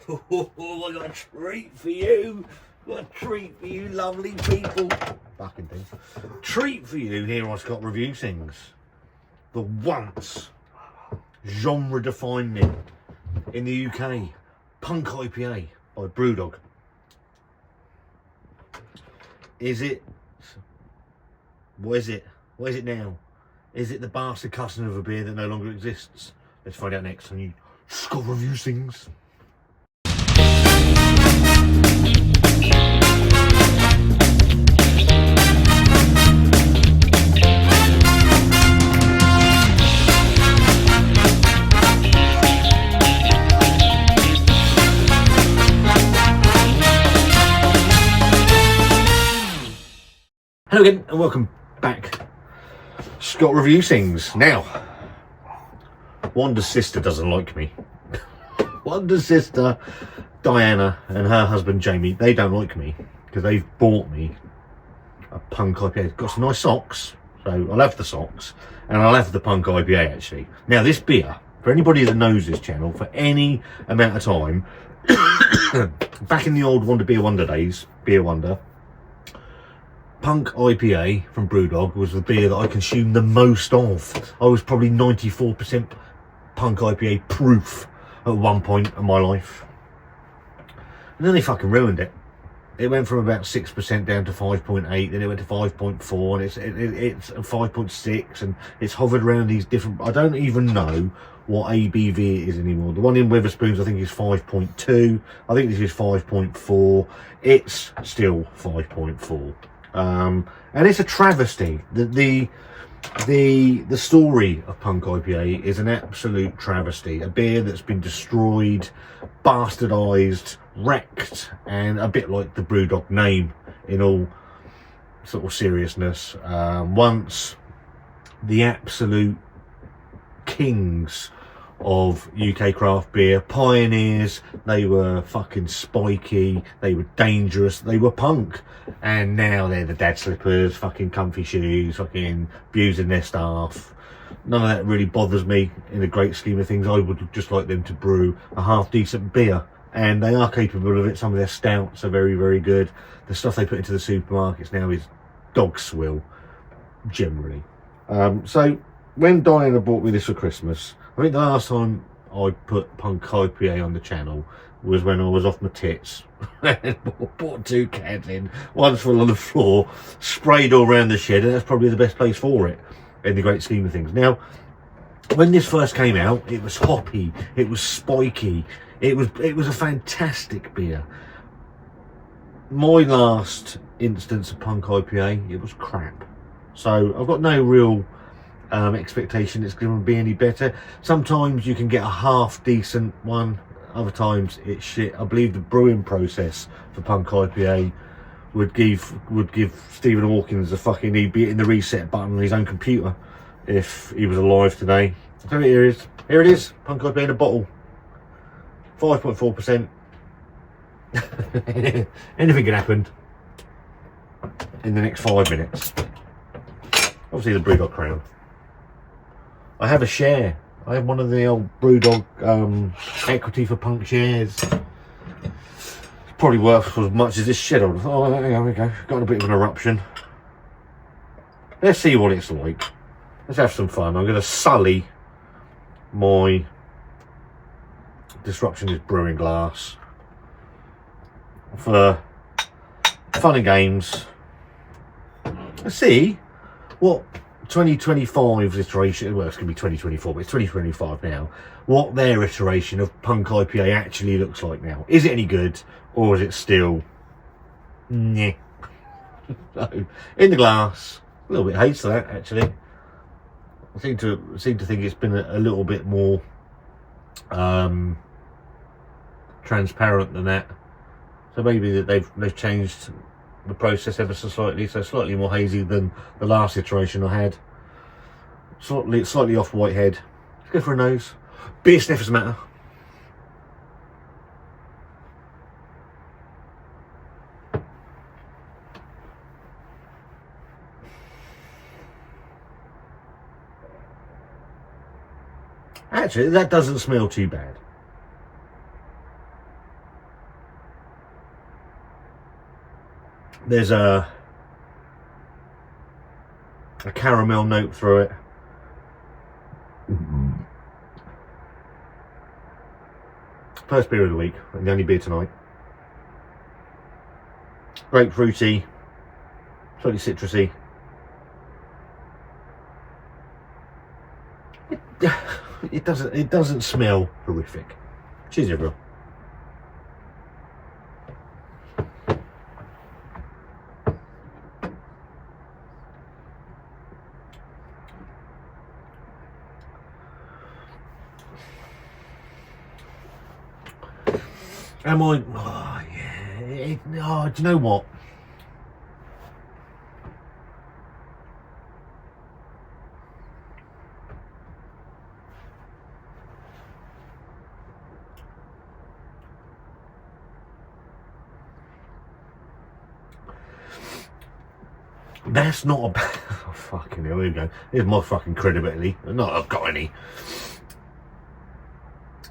Oh, I got a treat for you. Got a treat for you, lovely people. Fucking thing. Treat for you here on Scott Review Things. The once genre-defining in the UK Punk IPA by BrewDog. Is it? What is it? What is it now? Is it the bastard cousin of a beer that no longer exists? Let's find out next on you Scott Review Things. Hello again and welcome back. Scott Review Things. Now, Wanda's sister doesn't like me. Wanda's sister, Diana, and her husband, Jamie, they don't like me because they've bought me a Punk IPA. It's got some nice socks, so I'll have the socks and I'll have the Punk IPA actually. Now, this beer, for anybody that knows this channel, for any amount of time, back in the old Wanda Beer Wonder days, Beer Wonder, Punk IPA from BrewDog was the beer that I consumed the most of. I was probably 94% Punk IPA proof at one point in my life. And then they fucking ruined it. It went from about 6% down to 5.8, then it went to 5.4, and it's 5.6, and it's hovered around these different... I don't even know what ABV it is anymore. The one in Witherspoons I think is 5.2. I think this is 5.4. It's still 5.4. And it's a travesty. The story of Punk IPA is an absolute travesty. A beer that's been destroyed, bastardized, wrecked, and a bit like the BrewDog name in all sort of seriousness. Once the absolute kings of UK craft beer, pioneers, they were fucking spiky, they were dangerous, they were punk, and now they're the dad slippers, fucking comfy shoes, fucking abusing their staff. None of that really bothers me in the great scheme of things. I would just like them to brew a half decent beer, and they are capable of it. Some of their stouts are very, very good. The stuff they put into the supermarkets now is dog swill, generally. So when Diana bought me this for Christmas, I think the last time I put Punk IPA on the channel was when I was off my tits and bought two cans in, one full on the floor, sprayed all around the shed, and that's probably the best place for it in the great scheme of things. Now, when this first came out, it was hoppy, it was spiky, it was a fantastic beer. My last instance of Punk IPA, it was crap. So I've got no real expectation it's going to be any better. Sometimes you can get a half decent one, other times it's shit. I believe the brewing process for Punk IPA would give Stephen Hawkins a fucking, he'd be hitting the reset button on his own computer if he was alive today. So here it is, Punk IPA in a bottle, 5.4%. Anything can happen in the next 5 minutes. Obviously the BrewDog crown. I have a share. I have one of the old BrewDog equity for Punk shares. It's probably worth as much as this shed. Oh, there we go. Got a bit of an eruption. Let's see what it's like. Let's have some fun. I'm going to sully my Disruptionist brewing glass for fun and games. Let's see what 2025's iteration, well, it's going to be 2024, but it's 2025 now, what their iteration of Punk IPA actually looks like now. Is it any good, or is it still nyeh? So, in the glass, a little bit hates that actually. I seem to think it's been a little bit more transparent than that. So maybe that they've changed the process ever so slightly, so slightly more hazy than the last iteration I had. Slightly off whitehead. Let's go for a nose. Beer sniffers matter. Actually, that doesn't smell too bad. There's a caramel note through it. First beer of the week, and the only beer tonight. Grapefruity, slightly citrusy. It doesn't smell horrific. Cheers, everyone. Am I? Oh, yeah. Oh, do you know what? That's not a bad. Oh, fucking hell, here we go. Here's my fucking credibility. Not I've got any.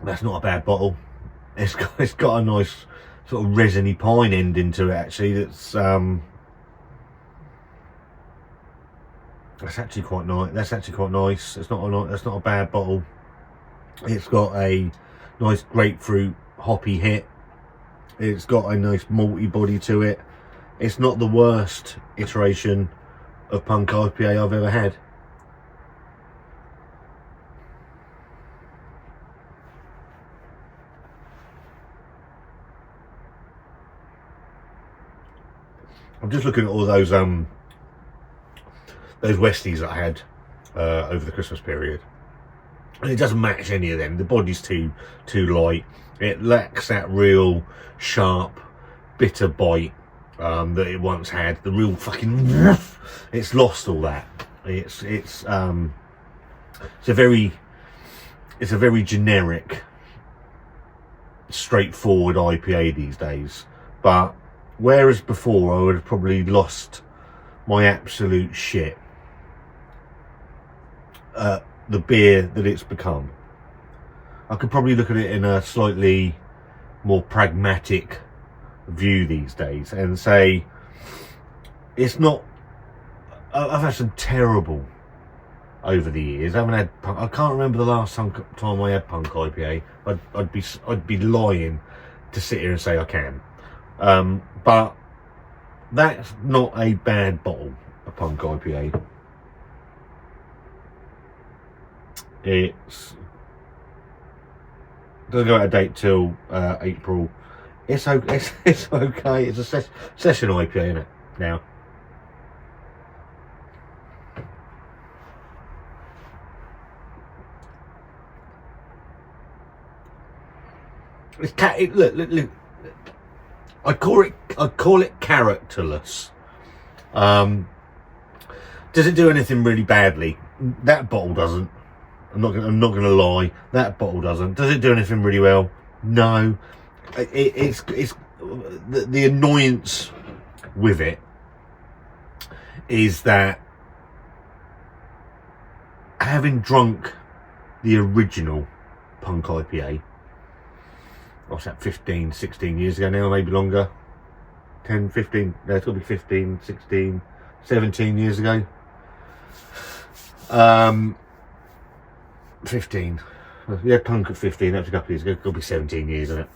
That's not a bad bottle. It's got a nice sort of resiny pine ending to it, actually. That's actually quite nice. That's actually quite nice. That's not a bad bottle. It's got a nice grapefruit hoppy hit. It's got a nice malty body to it. It's not the worst iteration of Punk IPA I've ever had. I'm just looking at all those Westies that I had over the Christmas period, and it doesn't match any of them. The body's too light. It lacks that real sharp, bitter bite that it once had. The real fucking it's lost all that. It's a very generic, straightforward IPA these days. But whereas before I would have probably lost my absolute shit at the beer that it's become, I could probably look at it in a slightly more pragmatic view these days and say it's not. I've had some terrible over the years. I can't remember the last time I had Punk IPA. I'd be lying to sit here and say I can. But that's not a bad bottle of Punk IPA. It's doesn't go out of date till April. It's okay. It's okay. It's a session IPA, isn't it? Now. Look. I call it characterless. Does it do anything really badly? That bottle doesn't. I'm not gonna lie. That bottle doesn't. Does it do anything really well? No. It's the annoyance with it is that having drunk the original Punk IPA, what's that, 15, 16 years ago now, maybe longer, 10, 15, no, it's got to be 15, 16, 17 years ago. 15. Yeah, Punk at 15, that was a couple of years ago. It could be 17 years, isn't it?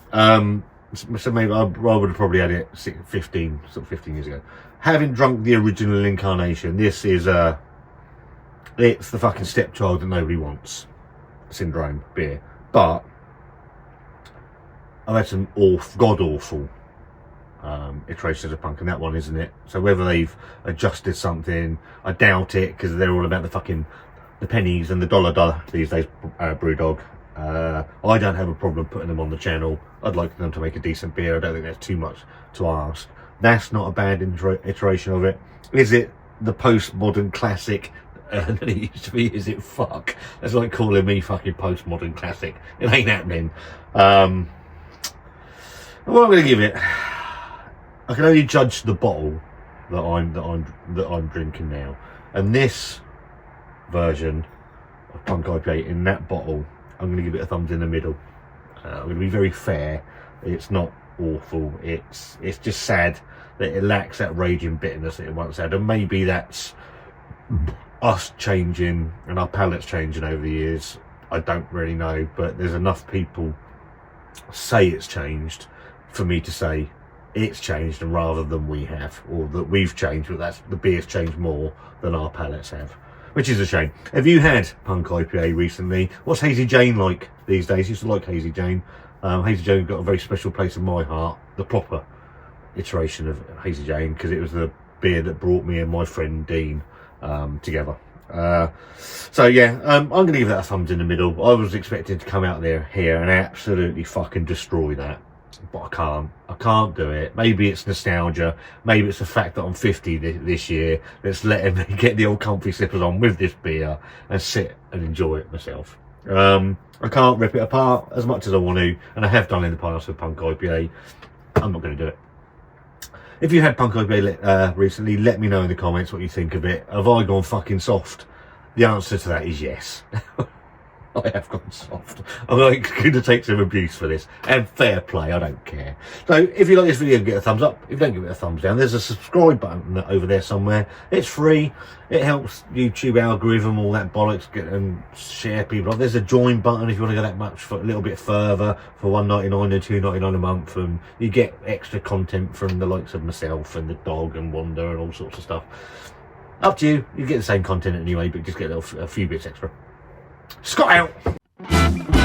So maybe I would have probably had it 15 years ago. Having drunk the original incarnation, this is it's the fucking stepchild that nobody wants syndrome beer. But I've had some god awful iterations of Punk, and that one isn't it. So whether they've adjusted something, I doubt it, because they're all about the pennies and the dollar these days. Brewdog. I don't have a problem putting them on the channel. I'd like them to make a decent beer. I don't think that's too much to ask. That's not a bad iteration of it. Is it the postmodern classic that it used to be? Is it fuck? That's like calling me fucking postmodern classic. It ain't happening. What I'm going to give it, I can only judge the bottle that I'm drinking now, and this version of Punk IPA in that bottle, I'm going to give it a thumbs in the middle. I'm going to be very fair. It's not awful. It's just sad that it lacks that raging bitterness that it once had, and maybe that's us changing and our palates changing over the years. I don't really know, but there's enough people say it's changed for me to say it's changed, and rather than we have, or that we've changed, but that's the beer's changed more than our palates have, which is a shame. Have you had Punk IPA recently? What's Hazy Jane like these days? Used to like Hazy Jane. Hazy Jane got a very special place in my heart, the proper iteration of Hazy Jane, because it was the beer that brought me and my friend Dean together. So yeah, I'm going to give that a thumbs in the middle. I was expecting to come out there here and absolutely fucking destroy that, but I can't do it. Maybe it's nostalgia, maybe it's the fact that I'm 50 this year that's letting me get the old comfy slippers on with this beer and sit and enjoy it myself. I can't rip it apart as much as I want to, and I have done in the past with Punk IPA. I'm not going to do it. If you had Punk IPA recently, let me know in the comments what you think of it. Have I gone fucking soft? The answer to that is yes. I have gone soft. I'm going to take some abuse for this, and fair play, I don't care. So if you like this video, give it a thumbs up. If you don't, give it a thumbs down. There's a subscribe button over there somewhere. It's free. It helps YouTube algorithm, all that bollocks, get and share people. There's a join button if you want to go that much for a little bit further for $1.99 or $2.99 a month, and you get extra content from the likes of myself and the dog and Wanda and all sorts of stuff. Up to you. You get the same content anyway, but just get a few bits extra. Scott out!